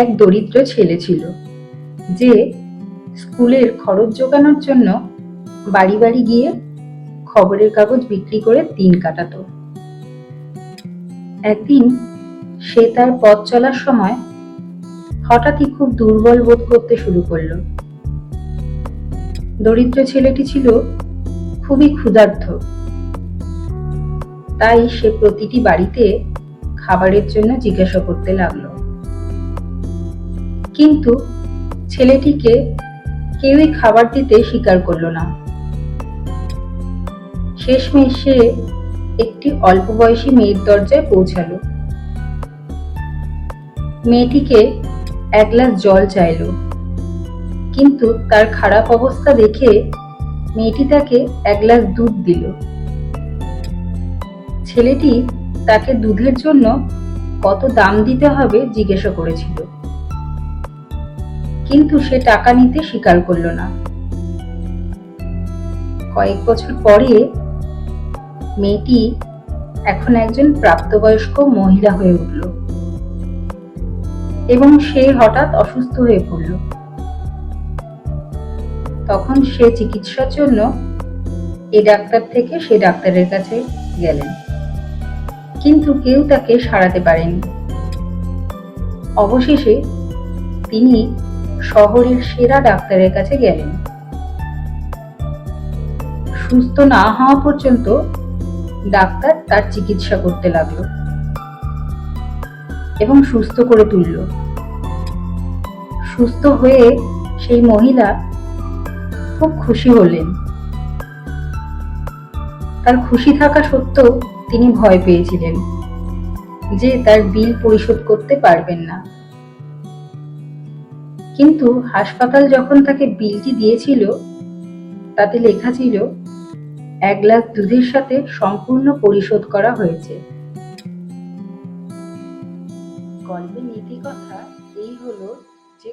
এক দরিদ্র ছেলে ছিল যে স্কুলের খরচ জোগানোর জন্য বাড়ি বাড়ি গিয়ে খবরের কাগজ বিক্রি করে দিন কাটাতো। একদিন সে তার পথ চলার সময় হঠাৎই খুব দুর্বল বোধ করতে শুরু করলো। দরিদ্র ছেলেটি ছিল খুবই ক্ষুধার্ত, তাই সে প্রতিটি বাড়িতে খাবারের জন্য জিজ্ঞাসা করতে লাগলো। কিন্তু ছেলেটিকে কেউই খাবার দিতে স্বীকার করলো না। শেষমেশ সে একটি অল্প বয়সী মেয়ের দরজায় পৌঁছালো। মেয়েটিকে এক গ্লাস জল চাইলো, কিন্তু তার খারাপ অবস্থা দেখে মেয়েটি তাকে এক গ্লাস দুধ দিল। ছেলেটি তাকে দুধের জন্য কত দাম দিতে হবে জিজ্ঞাসা করেছিল, কিন্তু সে টাকা নিতে স্বীকার করলো না। কয়েক বছর পরে মেয়েটি এখন একজন প্রাপ্তবয়স্ক মহিলা হয়ে উঠল এবং সে হঠাৎ অসুস্থ হয়ে পড়ল। তখন সে চিকিৎসার জন্য এ ডাক্তার থেকে সে ডাক্তারের কাছে গেলেন, কিন্তু কেউ তাকে সারাতে পারেনি। অবশেষে তিনি শহরের সেরা ডাক্তারের কাছে গেলেন। সুস্থ না হওয়া পর্যন্ত ডাক্তার তার চিকিৎসা করতে লাগলো এবং সুস্থ করে তুলল। সুস্থ হয়ে সেই মহিলা খুব খুশি হলেন। তার খুশি থাকা সত্ত্বেও তিনি ভয় পেয়েছিলেন যে তার বিল পরিশোধ করতে পারবেন না। কিন্তু হাসপাতাল যখন তাকে বিলটি দিয়েছিল তাতে লেখা ছিল এক গ্লাস দুধের সাথে সম্পূর্ণ পরিশোধ করা হয়েছে। গল্পের নীতি কথা এই হলো যে